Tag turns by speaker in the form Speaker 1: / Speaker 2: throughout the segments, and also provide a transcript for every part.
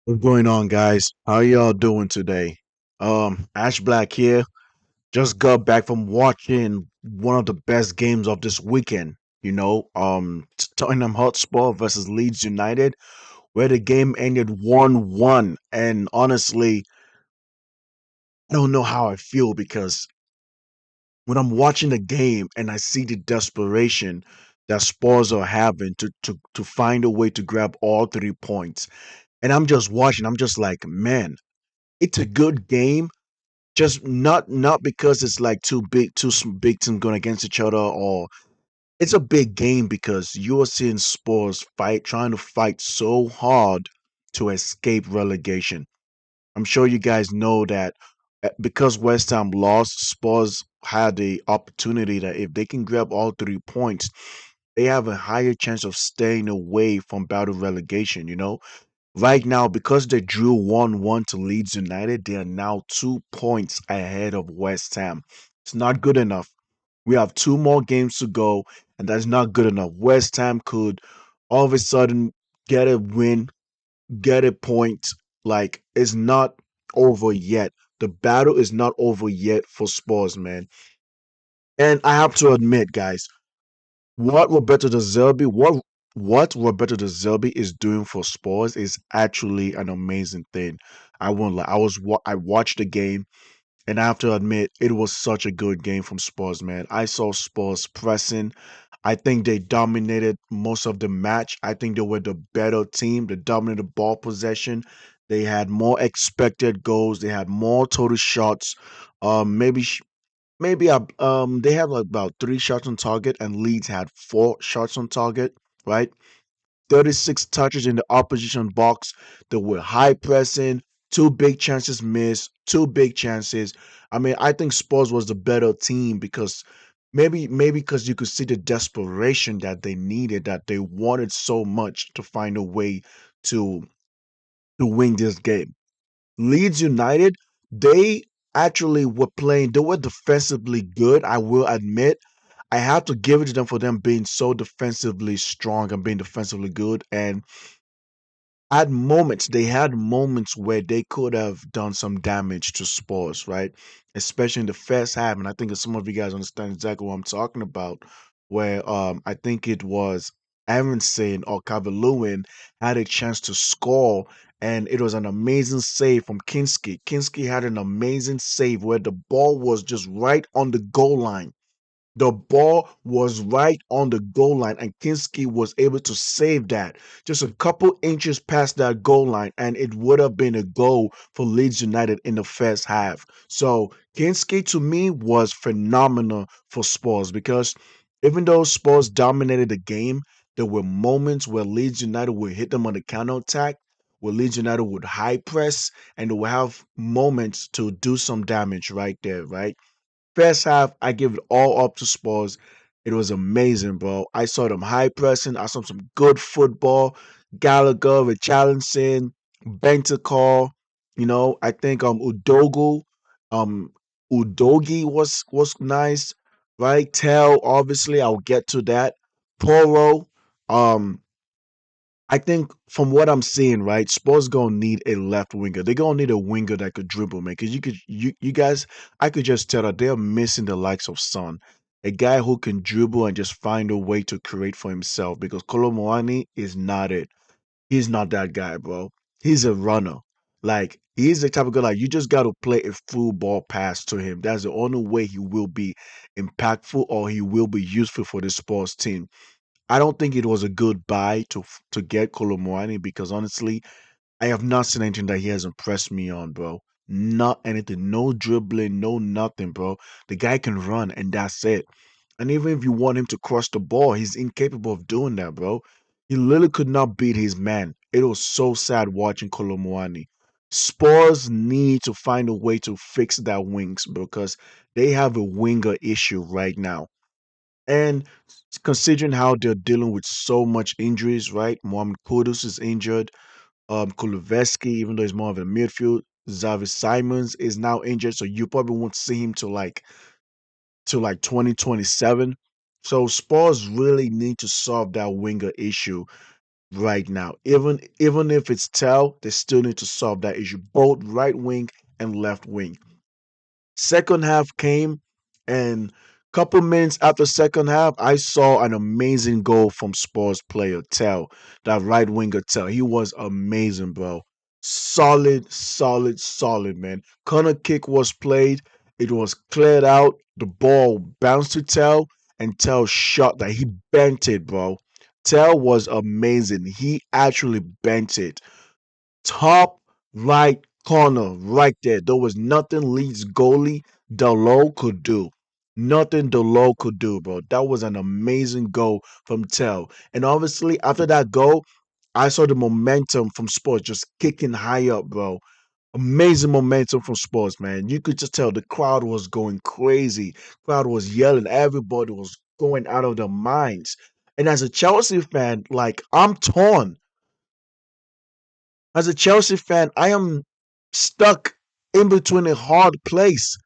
Speaker 1: What's going on, guys? How y'all doing today? Ash Black here. Just got back from watching one of the best games of this weekend. Tottenham Hotspur versus Leeds United, where the game ended 1-1. And honestly, I don't know how I feel because when I'm watching the game and I see the desperation that Spurs are having to find a way to grab all 3 points, and I'm just watching, I'm just like, man, it's a good game. Just not because it's like big teams going against each other, or it's a big game because you're seeing Spurs trying to fight so hard to escape relegation. I'm sure you guys know that because West Ham lost, Spurs had the opportunity that if they can grab all 3 points, they have a higher chance of staying away from battle relegation. Right now, because they drew 1-1 to Leeds United, they are now 2 points ahead of West Ham. It's not good enough. We have two more games to go, and that's not good enough. West Ham could all of a sudden get a win, get a point. Like, it's not over yet. The battle is not over yet for Spurs, man. And I have to admit, guys, what Roberto De Zerbi is doing for Spurs is actually an amazing thing. I won't lie. I watched the game, and I have to admit it was such a good game from Spurs, man. I saw Spurs pressing. I think they dominated most of the match. I think they were the better team. They dominated ball possession. They had more expected goals. They had more total shots. Maybe they had like about 3 shots on target, and Leeds had 4 shots on target, right? 36 touches in the opposition box. They were high pressing, two big chances missed, two big chances. I mean, I think Spurs was the better team because maybe because you could see the desperation that they needed, that they wanted so much to find a way to to win this game. Leeds United, they actually were playing, they were defensively good, I will admit. I have to give it to them for them being so defensively strong and being defensively good. And they had moments where they could have done some damage to Spurs, right? Especially in the first half. And I think some of you guys understand exactly what I'm talking about, where I think it was Aronson or Calvert-Lewin had a chance to score, and it was an amazing save from Kinski. Kinski had an amazing save where the ball was just right on the goal line. The ball was right on the goal line, and Kinski was able to save that just a couple inches past that goal line, and it would have been a goal for Leeds United in the first half. So Kinski to me was phenomenal for Spurs because even though Spurs dominated the game, there were moments where Leeds United would hit them on the counter attack, where Leeds United would high press, and they would have moments to do some damage right there, right? First half, I give it all up to Spurs. It was amazing, bro. I saw them high pressing. I saw some good football. Gallagher, Richarlison, Bentancur. I think um Udogi was nice, right? Tell, obviously, I'll get to that. Poro, um, I think from what I'm seeing, right, Spurs gonna need a left winger. They're gonna need a winger that could dribble, man. Because you guys, I could just tell that they're missing the likes of Son, a guy who can dribble and just find a way to create for himself. Because Kolo is not it. He's not that guy, bro. He's a runner. Like he's the type of guy like you just got to play a full ball pass to him. That's the only way he will be impactful or he will be useful for the sports team. I don't think it was a good buy to get Colomwani because honestly, I have not seen anything that he has impressed me on, bro. Not anything. No dribbling, no nothing, bro. The guy can run and that's it. And even if you want him to cross the ball, he's incapable of doing that, bro. He literally could not beat his man. It was so sad watching Colomwani. Spurs need to find a way to fix that wings because they have a winger issue right now. And considering how they're dealing with so much injuries, right? Mohamed Kudus is injured. Kulusevski, even though he's more of a midfield, Xavi Simons is now injured, so you probably won't see him to like 2027. So Spurs really need to solve that winger issue. right now. Even if it's Tell, they still need to solve that issue. Both right wing and left wing. Second half came, and couple minutes after second half, I saw an amazing goal from Spurs player Tell, that right winger Tell. He was amazing, bro. Solid, solid, solid, man. Corner kick was played. It was cleared out. The ball bounced to Tell, and Tell shot that. He bent it, bro. Tell was amazing. He actually bent it top right corner right there. There was nothing Leeds goalie Delo could do. Nothing Delo could do, bro. That was an amazing goal from Tell. And obviously, after that goal, I saw the momentum from Sports just kicking high up, bro. Amazing momentum from Sports, man. You could just tell the crowd was going crazy. Crowd was yelling. Everybody was going out of their minds. And as a Chelsea fan, like I'm torn. As a Chelsea fan, I am stuck in between a hard place.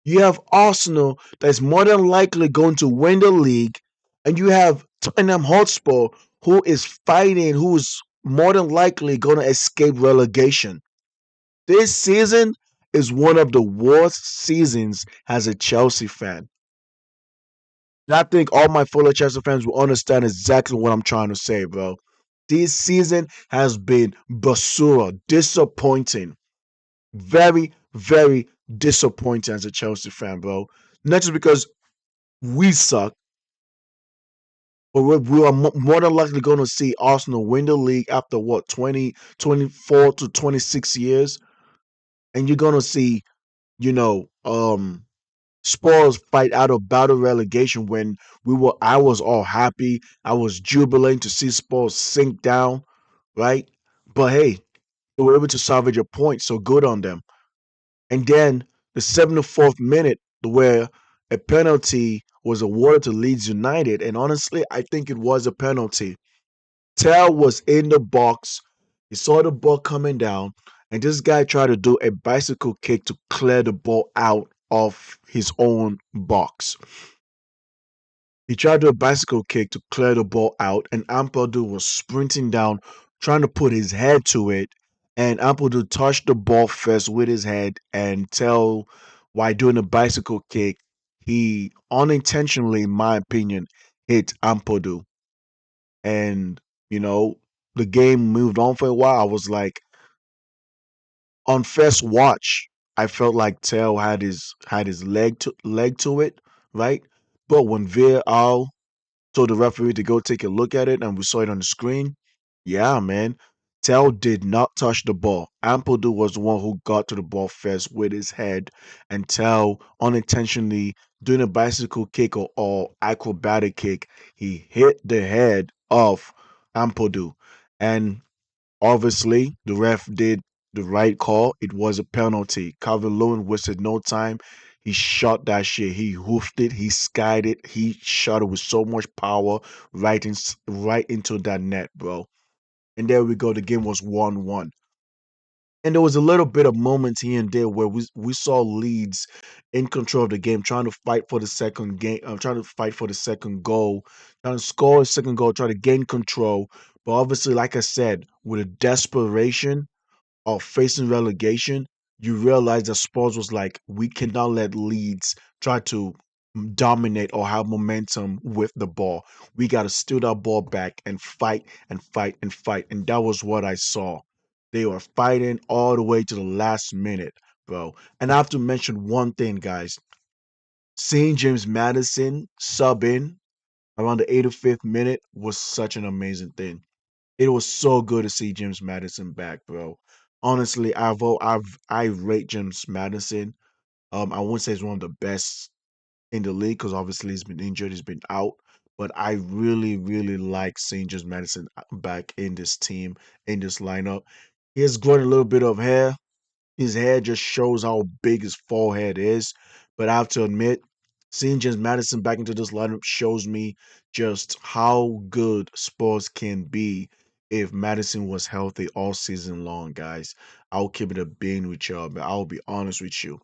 Speaker 1: You have Arsenal that's more than likely going to win the league, and you have Tottenham Hotspur who is fighting, who is more than likely going to escape relegation. This season is one of the worst seasons as a Chelsea fan. And I think all my fellow Chelsea fans will understand exactly what I'm trying to say, bro. This season has been basura, disappointing. Very, very disappointing as a Chelsea fan, bro. Not just because we suck, but we are more than likely going to see Arsenal win the league after what, 20, 24 to 26 years. And you're going to see, you know, Spurs fight out of battle relegation when I was all happy. I was jubilant to see Spurs sink down, right? But hey, they were able to salvage a point, so good on them. And then the 74th minute, where a penalty was awarded to Leeds United. And honestly, I think it was a penalty. Tell was in the box. He saw the ball coming down, and this guy tried to do a bicycle kick to clear the ball out of his own box. He tried to do a bicycle kick to clear the ball out, and Ampadu was sprinting down, trying to put his head to it. And Ampadu touched the ball first with his head, and Tell, while doing a bicycle kick, he unintentionally, in my opinion, hit Ampadu. And, you know, the game moved on for a while. I was like, on first watch, I felt like Tell had his leg to it, right? But when VAR told the referee to go take a look at it, and we saw it on the screen. Yeah, man. Tell did not touch the ball. Ampadu was the one who got to the ball first with his head, and Tell unintentionally doing a bicycle kick or acrobatic kick, he hit the head of Ampadu. And obviously, the ref did the right call. It was a penalty. Calvin Lewin wasted no time. He shot that shit. He hoofed it. He skied it. He shot it with so much power right into that net, bro. And there we go. The game was 1-1. And there was a little bit of moments here and there where we saw Leeds in control of the game, trying to fight for the second game, trying to fight for the second goal, trying to score a second goal, try to gain control. But obviously, like I said, with a desperation of facing relegation, you realize that Spurs was like, we cannot let Leeds try to dominate or have momentum with the ball. We got to steal that ball back and fight and fight and fight. And that was what I saw. They were fighting all the way to the last minute, bro. And I have to mention one thing, guys. Seeing James Madison sub in around the 85th minute was such an amazing thing. It was so good to see James Madison back, bro. Honestly, I rate James Madison. I wouldn't say he's one of the best in the league because obviously he's been injured, he's been out. But I really, really like seeing James Madison back in this team, in this lineup. He has grown a little bit of hair. His hair just shows how big his forehead is. But I have to admit, seeing James Madison back into this lineup shows me just how good Spurs can be if Madison was healthy all season long, guys. I'll keep it a bean with y'all, but I'll be honest with you.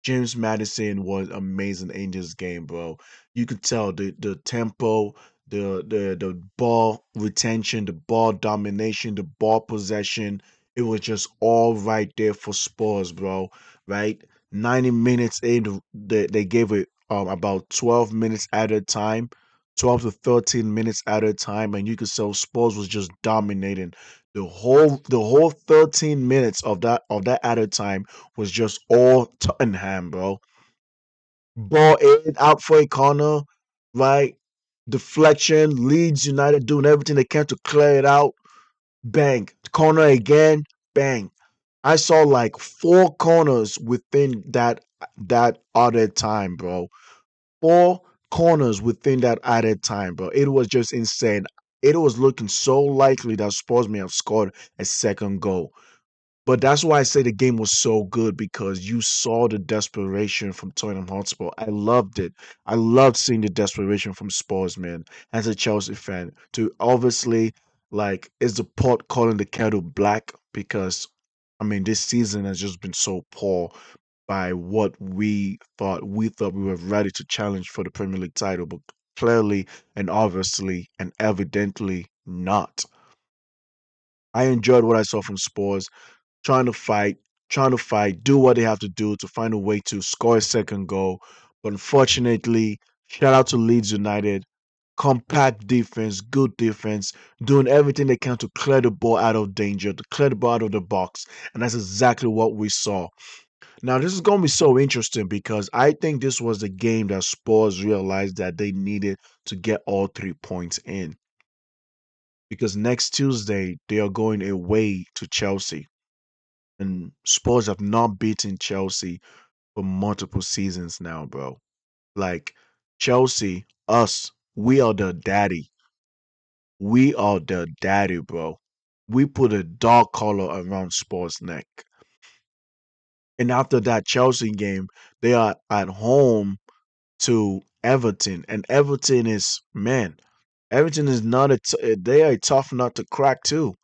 Speaker 1: James Madison was amazing in this game, bro. You could tell the tempo, the ball retention, the ball domination, the ball possession. It was just all right there for Spurs, bro. Right, 90 minutes in, they gave it about 12 minutes at a time, 12 to 13 minutes at a time, and you could tell Spurs was just dominating the whole 13 minutes of that at a time was just all Tottenham, bro. Ball in, out for a corner, right? Deflection, Leeds United doing everything they can to clear it out. Bang. Corner again, bang. I saw like four corners within that added time, bro. Four corners within that added time, bro. It was just insane. It was looking so likely that Spurs may have scored a second goal. But that's why I say the game was so good because you saw the desperation from Tottenham Hotspur. I loved it. I loved seeing the desperation from Spurs, man. As a Chelsea fan, to obviously like is the pot calling the kettle black because I mean this season has just been so poor by what we thought. We thought we were ready to challenge for the Premier League title, but clearly and obviously and evidently not. I enjoyed what I saw from Spurs trying to fight, do what they have to do to find a way to score a second goal. But unfortunately, shout out to Leeds United. Compact defense, good defense, doing everything they can to clear the ball out of danger, to clear the ball out of the box. And that's exactly what we saw. Now, this is going to be so interesting because I think this was the game that Spurs realized that they needed to get all 3 points in. Because next Tuesday, they are going away to Chelsea. And Spurs have not beaten Chelsea for multiple seasons now, bro. Like Chelsea, us, we are the daddy. We are the daddy, bro. We put a dog collar around Spurs' neck. And after that Chelsea game, they are at home to Everton. And Everton is, man, Everton is not they are a tough nut to crack too.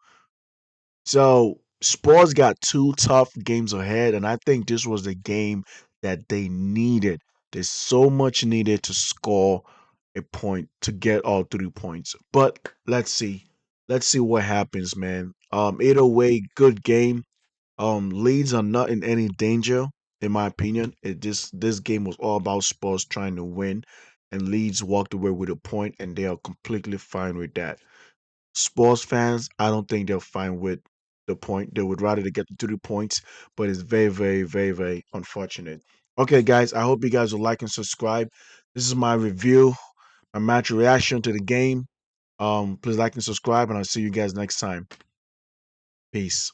Speaker 1: So Spurs got two tough games ahead, and I think this was the game that they needed. There's so much needed to score a point to get all 3 points. But let's see. Let's see what happens, man. Either way, good game. Leeds are not in any danger, in my opinion. This game was all about Spurs trying to win, and Leeds walked away with a point, and they are completely fine with that. Spurs fans, I don't think they're fine with the point. They would rather to get the 3 points, but it's very, very, very, very unfortunate. Okay, guys, I hope you guys will like and subscribe. This is my review, my match reaction to the game. Please like and subscribe, and I'll see you guys next time. Peace.